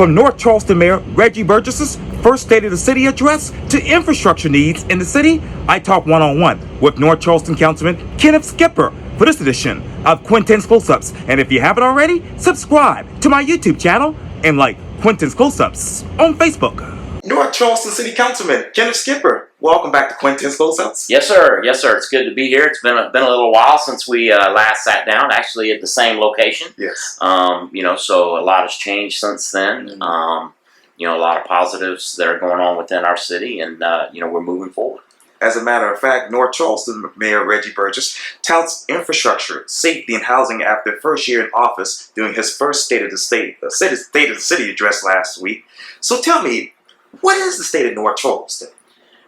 From North Charleston Mayor Reggie Burgess's first State of the City address to infrastructure needs in the city, I talk one-on-one with North Charleston Councilman Kenneth for this edition of Quintin's Close-Ups. And if you haven't already, subscribe to my YouTube channel and like Quintin's Close-Ups on Facebook. North Charleston City Councilman Kenneth, welcome back to Quintin's Close-Ups. Yes, sir. Yes, sir. It's good to be here. It's been a little while since we last sat down, actually at the same location. Yes. So a lot has changed since then. Mm-hmm. A lot of positives that are going on within our city, and we're moving forward. As a matter of fact, North Charleston Mayor Reggie Burgess touts infrastructure, safety, and housing after first year in office during his first State of the City address last week. So tell me, what is the state of North Charleston?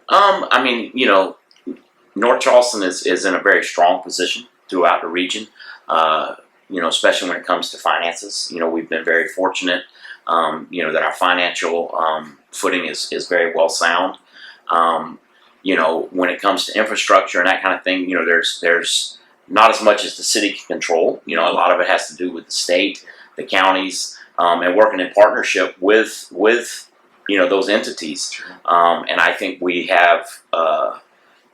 North Charleston is in a very strong position throughout the region, especially when it comes to finances. We've been very fortunate, that our financial footing is very well sound. When it comes to infrastructure and that kind of thing, there's not as much as the city can control. A lot of it has to do with the state, the counties, and working in partnership with those entities. And I think we have, the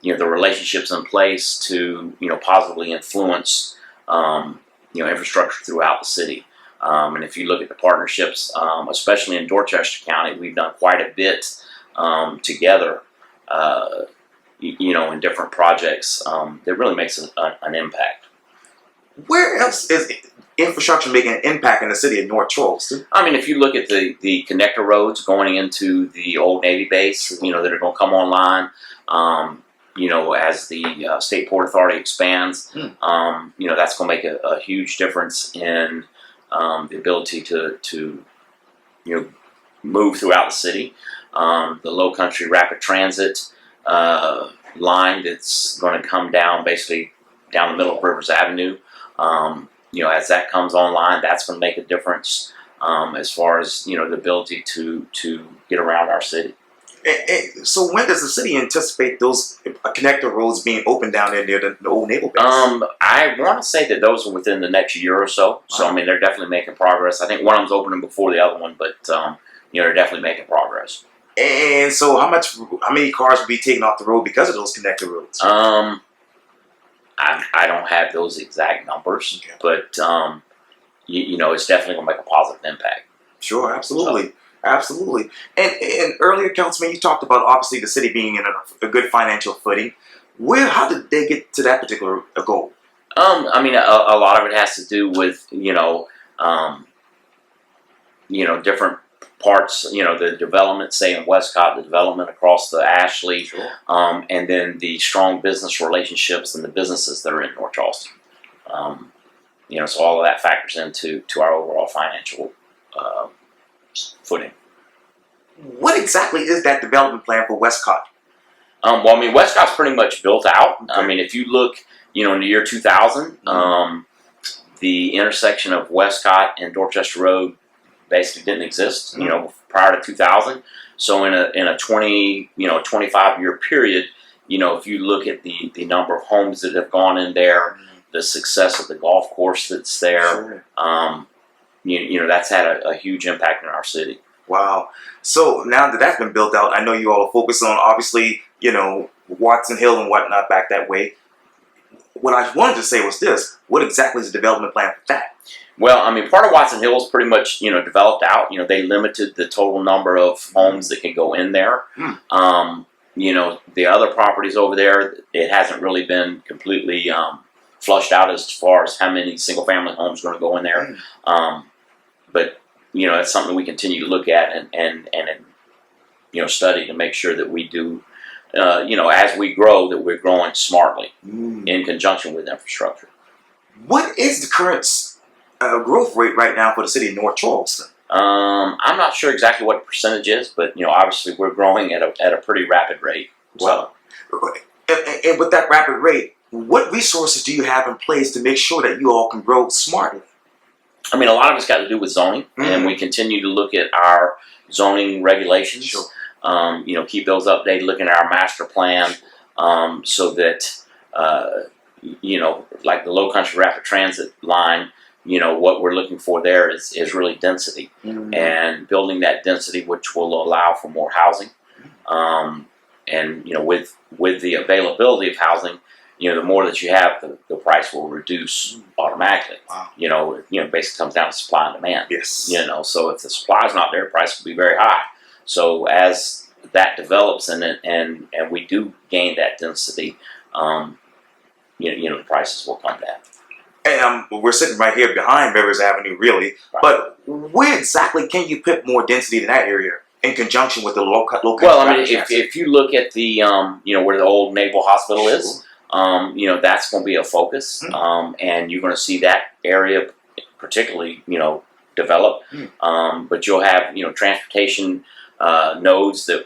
relationships in place to, positively influence, infrastructure throughout the city. And if you look at the partnerships, especially in Dorchester County, we've done quite a bit together, in different projects that really makes an impact. Where else is infrastructure making an impact in the city of North Charleston? If you look at the connector roads going into the old Navy base, that are going to come online, as the State Port Authority expands, that's going to make a huge difference in the ability to move throughout the city. The Low Country Rapid Transit line that's going to come down, basically down the middle of Rivers Avenue. As that comes online, that's going to make a difference as far as the ability to get around our city. So when does the city anticipate those connector roads being opened down there near the old naval base? I want to say that those are within the next year or so. So they're definitely making progress. I think one of them's opening before the other one, but they're definitely making progress. And so how many cars will be taken off the road because of those connector roads? I don't have those exact numbers, okay, but it's definitely going to make a positive impact. Sure, absolutely. Absolutely. And earlier, Councilman, you talked about obviously the city being in a good financial footing. How did they get to that particular goal? A lot of it has to do with different parts. The development, say in Westcott, the development across the Ashley, sure, and then the strong business relationships and the businesses that are in North Charleston. So all of that factors into our overall financial footing. What exactly is that development plan for Westcott? Westcott's pretty much built out. Okay. If you look, in the year 2000, the intersection of Westcott and Dorchester Road basically didn't exist, prior to 2000. So in a 25-year period, if you look at the number of homes that have gone in there, the success of the golf course that's there, sure, that's had a huge impact in our city. Wow. So now that that's been built out, I know you all are focused on, obviously, Watson Hill and whatnot back that way. What I wanted to say was this: what exactly is the development plan for that? Well, part of Watson Hill is pretty much, developed out. They limited the total number of homes that can go in there. The other properties over there, it hasn't really been completely flushed out as far as how many single-family homes are going to go in there. But it's something we continue to look at and study to make sure that we do, as we grow, that we're growing smartly in conjunction with infrastructure. What is the current growth rate right now for the city of North Charleston? I'm not sure exactly what the percentage is, but obviously we're growing at a pretty rapid rate. Wow. And with that rapid rate, what resources do you have in place to make sure that you all can grow smartly? A lot of it's got to do with zoning, and we continue to look at our zoning regulations. Sure. Keep those updated, looking at our master plan, so that like the Low Country Rapid Transit line, what we're looking for there is really density, and building that density, which will allow for more housing. And with the availability of housing, the more that you have, the price will reduce automatically. Wow. Basically comes down to supply and demand. Yes. So if the supply is not there, price will be very high. So as that develops and we do gain that density, the prices will come down. And we're sitting right here behind Rivers Avenue, really. Right. But where exactly can you put more density in that area in conjunction with the low Well, I mean, if you look at the where the old Naval Hospital is, that's going to be a focus, and you're going to see that area particularly develop. But you'll have transportation nodes that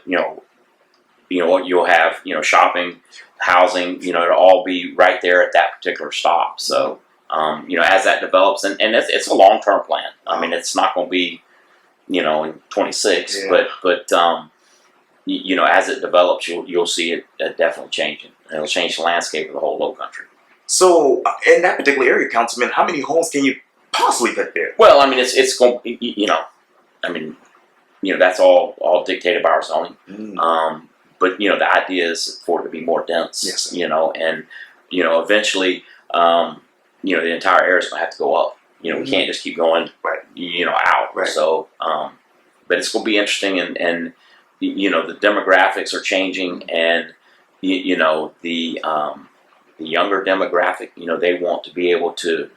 you'll have shopping, housing, it'll all be right there at that particular stop. So as that develops, and it's a long-term plan. I mean, it's not going to be in 26, but as it develops, you'll see it definitely changing. It'll change the landscape of the whole Low Country. So in that particular area, Councilman, how many homes can you possibly put there? Well, I mean, it's going. That's all dictated by our zoning. But the idea is for it to be more dense. Yes. And eventually, the entire area is going to have to go up. We can't just keep going, out. Right. So, but it's going to be interesting, and the demographics are changing, and the younger demographic, they want to be able to,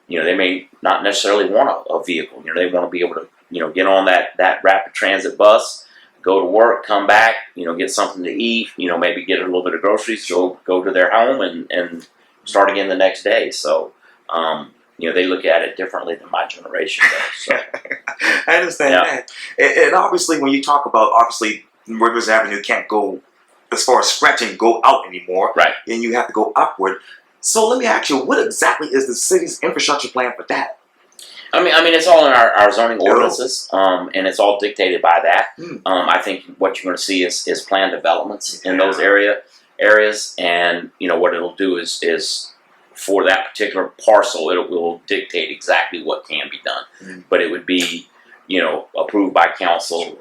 they may not necessarily want a vehicle. They want to be able to, get on that rapid transit bus, go to work, come back, get something to eat, maybe get a little bit of groceries, go to their home and start again the next day. So, they look at it differently than my generation does. So. I understand that. And obviously, when you talk about, Rivers Avenue can't go, as far as stretching, go out anymore. Right. And you have to go upward. So let me ask you, what exactly is the city's infrastructure plan for that? I mean, it's all in our zoning ordinances, and it's all dictated by that. I think what you're going to see is planned developments in those areas, and what it'll do is for that particular parcel, it will dictate exactly what can be done. But it would be, approved by council.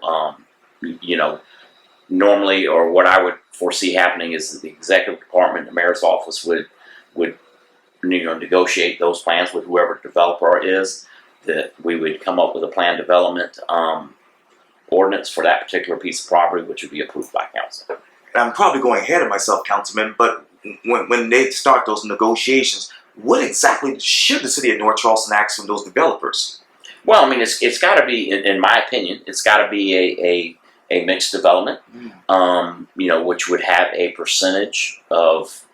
Normally, or what I would foresee happening is that the executive department, the mayor's office would negotiate those plans with whoever the developer is. That we would come up with a plan development ordinance for that particular piece of property, which would be approved by council. I'm probably going ahead of myself, Councilman, but when they start those negotiations, what exactly should the city of North Charleston ask from those developers? Well, I mean, it's got to be, in my opinion, it's got to be a mixed development, which would have a percentage of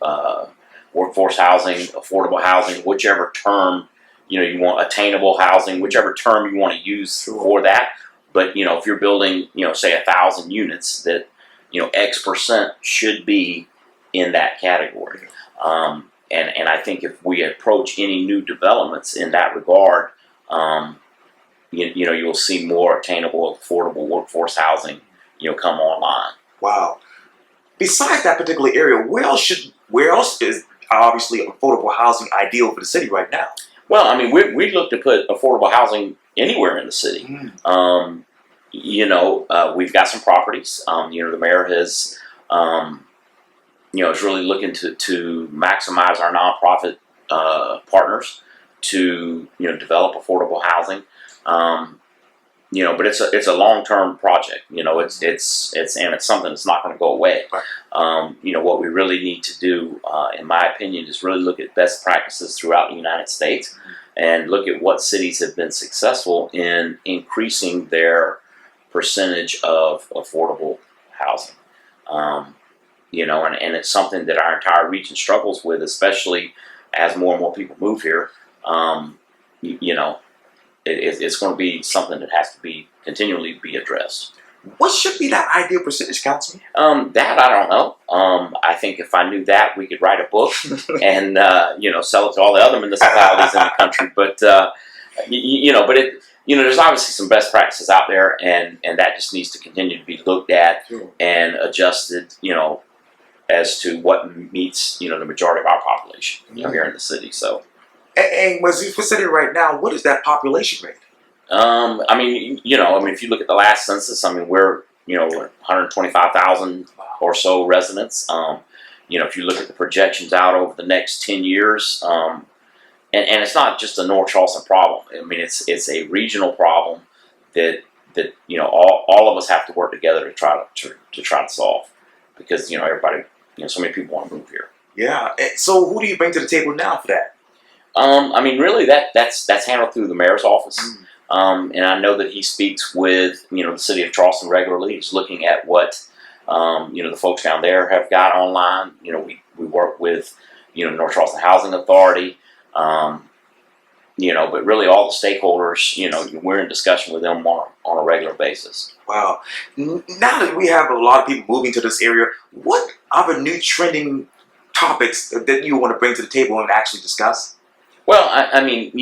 workforce housing, affordable housing, whichever term you want, attainable housing, whichever term you want to use for that. But if you're building, say 1,000 units, that X percent should be in that category. And I think if we approach any new developments in that regard, you'll see more attainable, affordable workforce housing, come online. Wow. Besides that particular area, where else is obviously affordable housing ideal for the city right now? Well, I mean, we look to put affordable housing anywhere in the city. We've got some properties. The mayor has, is really looking to maximize our nonprofit partners to develop affordable housing. But it's a long-term project. It's something that's not going to go away. What we really need to do, in my opinion, is really look at best practices throughout the United States and look at what cities have been successful in increasing their percentage of affordable housing. And it's something that our entire region struggles with, especially as more and more people move here. It's going to be something that has to continually be addressed. What should be that ideal percentage, Councilman? That I don't know. I think if I knew that, we could write a book and sell it to all the other municipalities in the country. But there's obviously some best practices out there, and that just needs to continue to be looked at and adjusted. As to what meets the majority of our population here in the city. So. And as you consider right now, what is that population rate? I mean, if you look at the last census, I mean, we're 125,000 or so residents. If you look at the projections out over the next 10 years, and it's not just a North Charleston problem. I mean, it's a regional problem that all of us have to work together to try to solve, because everybody, so many people want to move here. Yeah. So who do you bring to the table now for that? I mean, really, that's handled through the mayor's office. And I know that he speaks with the city of Charleston regularly. He's looking at what the folks down there have got online. We work with North Charleston Housing Authority. But really all the stakeholders, we're in discussion with them on a regular basis. Wow. Now that we have a lot of people moving to this area, what other new trending topics that you want to bring to the table and actually discuss? Well, I mean,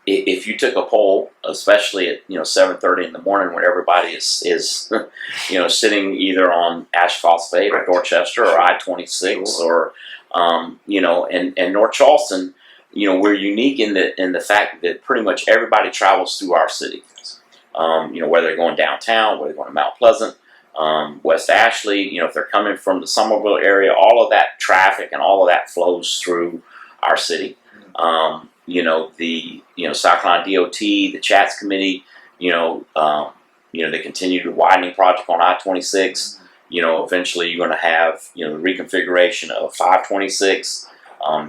if you took a poll, especially at 7:30 in the morning when everybody is sitting either on Ash Phosphate or Dorchester or I-26 or and North Charleston, we're unique in the fact that pretty much everybody travels through our city. Whether they're going downtown, whether they're going to Mount Pleasant, West Ashley, if they're coming from the Somerville area, all of that traffic and all of that flows through our city. The South Carolina DOT, the Chats Committee, they continue the widening project on I-26. Eventually you're going to have the reconfiguration of 526,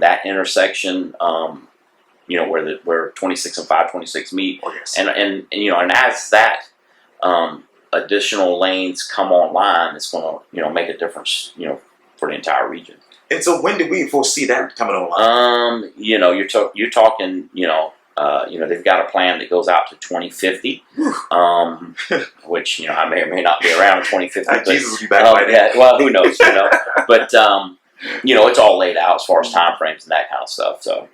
that intersection, where 26 and 526 meet. Oh, yes. And as that additional lanes come online, it's going to make a difference for the entire region. And so when do we foresee that coming online? You're talking, they've got a plan that goes out to 2050, which, I may or may not be around in 2050. But, Jesus will be back by then. Yeah, well, who knows, But, it's all laid out as far as time frames and that kind of stuff, so.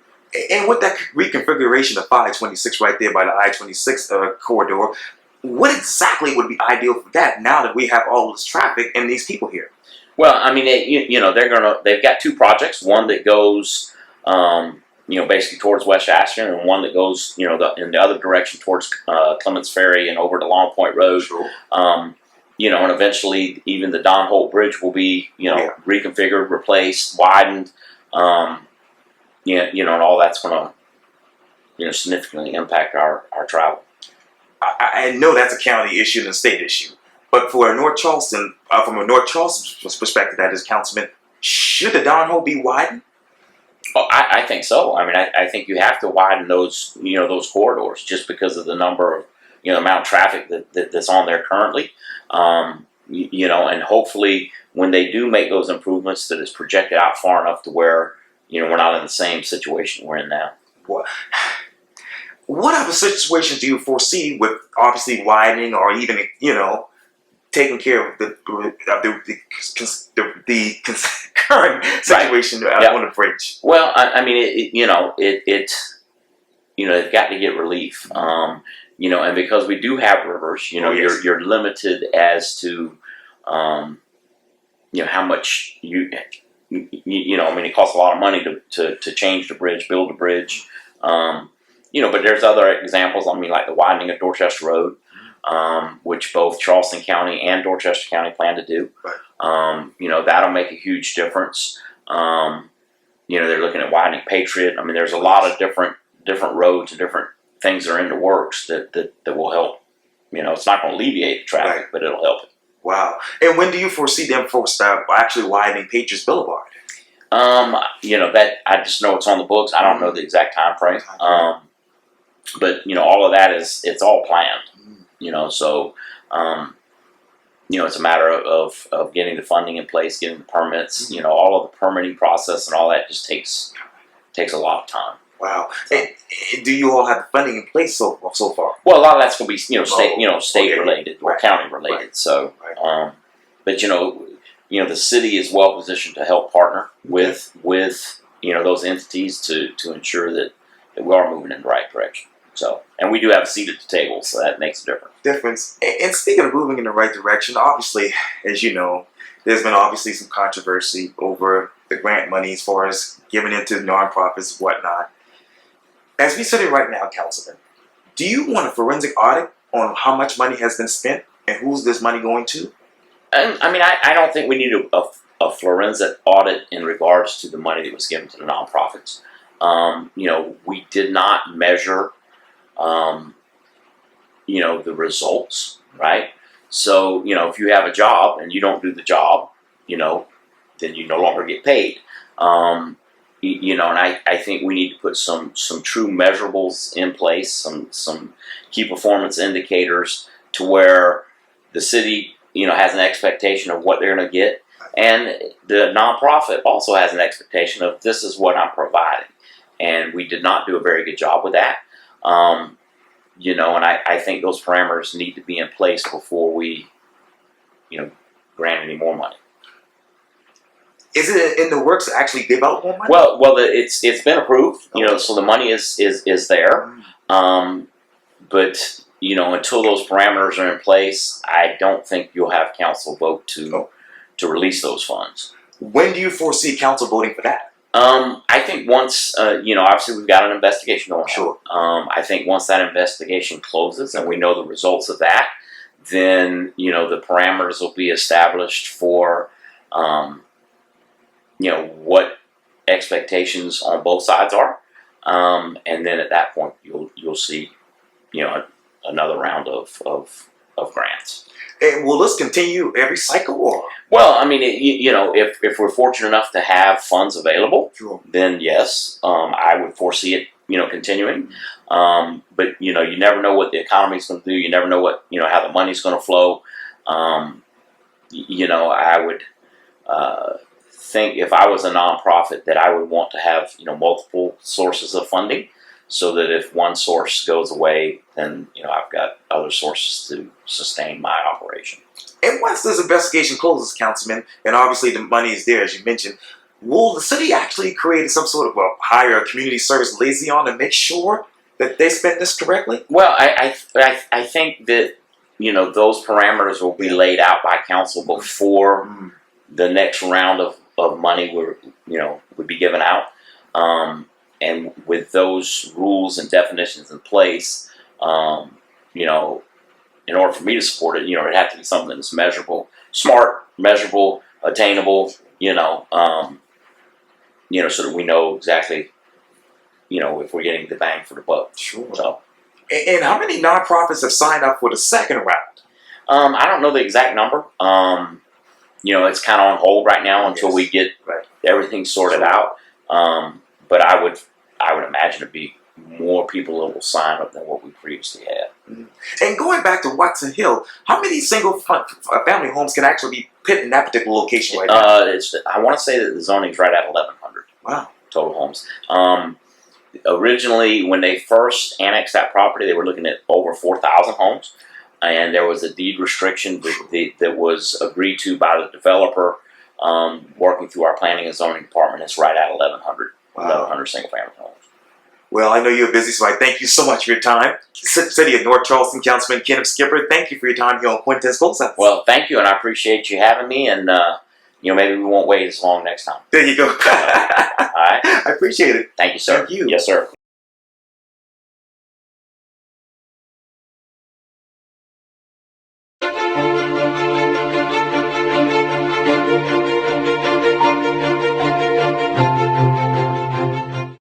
And with that reconfiguration of 526 right there by the I-26 corridor, what exactly would be ideal for that now that we have all this traffic and these people here? Well, I mean, they've got two projects. One that goes, basically towards West Ashton, and one that goes, in the other direction towards Clements Ferry and over to Long Point Road. Sure. And eventually even the Don Holt Bridge will be, reconfigured, replaced, widened, and all that's going to, significantly impact our travel. I know that's a county issue and a state issue. But for a North Charleston, from a North Charleston perspective, that is, Councilman, should the Don Holt be widened? Oh, I think so. I mean, I think you have to widen those, those corridors just because of the number of, the amount of traffic that's on there currently. And hopefully when they do make those improvements, that it's projected out far enough to where, we're not in the same situation we're in now. What other situations do you foresee with obviously widening or even, taking care of the current situation on the bridge? Well, I mean, they've got to get relief. And because we do have rivers, yes. you're limited as to, how much it costs a lot of money to change the bridge, build the bridge. But there's other examples. I mean, like the widening of Dorchester Road, which both Charleston County and Dorchester County plan to do. Right. That'll make a huge difference. They're looking at widening Patriot. I mean, there's a lot of different roads and different things that are in the works that will help. It's not going to alleviate the traffic, right. but it'll help it. Wow. And when do you foresee them folks actually widening Patriots Boulevard? That I just know it's on the books. I don't know the exact time frame. But all of that it's all planned. So it's a matter of getting the funding in place, getting the permits. All of the permitting process and all that just takes a lot of time. Wow. And do you all have the funding in place so far? Well, a lot of that's going to be state related or right. county related. Right. So, right. But the city is well positioned to help partner with those entities to ensure that we are moving in the right direction. So, and we do have a seat at the table, so that makes a difference. And speaking of moving in the right direction, obviously, as you know, there's been obviously some controversy over the grant money as far as giving it to nonprofits and whatnot. As we sit here right now, Councilman, do you want a forensic audit on how much money has been spent and who's this money going to? And I mean, I don't think we need a forensic audit in regards to the money that was given to the nonprofits. You know, we did not measure, you know, the results, right? So, you know, if you have a job and you don't do the job, you know, then you no longer get paid. You know, and I think we need to put some true measurables in place, some key performance indicators to where the city, you know, has an expectation of what they're going to get, and the nonprofit also has an expectation of this is what I'm providing. And we did not do a very good job with that. You know, and I think those parameters need to be in place before we, you know, grant any more money. Is it in the works to actually give out more money? Well, it's been approved, you know, so the money is there. But you know, until those parameters are in place, I don't think you'll have council vote to release those funds. When do you foresee council voting for that? I think once, you know, obviously we've got an investigation going on. Sure. I think once that investigation closes and we know the results of that, then, you know, the parameters will be established for, you know, what expectations on both sides are. And then at that point, you'll see, you know, another round of grants. And will this continue every cycle, or? Well, I mean, you know, if we're fortunate enough to have funds available, Sure. then yes, I would foresee it, you know, continuing. But you know, you never know what the economy's going to do. You never know what, you know, how the money's going to flow. You know, I would think if I was a nonprofit that I would want to have, you know, multiple sources of funding, so that if one source goes away, then, you know, I've got other sources to sustain my operation. And once this investigation closes, Councilman, and obviously the money is there, as you mentioned, will the city actually create some sort of, well, hire a community service liaison to make sure that they spend this correctly? Well, I think that, you know, those parameters will be laid out by council before the next round of money would be given out. And with those rules and definitions in place, you know, in order for me to support it, you know, it had to be something that's measurable, smart, measurable, attainable, you know, so that we know exactly, you know, if we're getting the bang for the buck. Sure. So, and how many nonprofits have signed up for the second round? I don't know the exact number. You know, it's kind of on hold right now until we get everything sorted out. But I would imagine it'd be more people that will sign up than what we previously had. And going back to Watson Hill, how many single family homes can actually be put in that particular location right now? I want to say that the zoning's right at 1,100. Wow. Total homes. Originally, when they first annexed that property, they were looking at over 4,000 homes, and there was a deed restriction that was agreed to by the developer. Working through our planning and zoning department, it's right at 1,100. Wow. 1,100 single family homes. Well, I know you're busy, so I thank you so much for your time. City of North Charleston, Councilman Kenneth Skipper, thank you for your time here on Quintin's Close-Ups. Well, thank you, and I appreciate you having me, and you know, maybe we won't wait as long next time. There you go. All right. I appreciate it. Thank you, sir. Thank you. Yes, sir.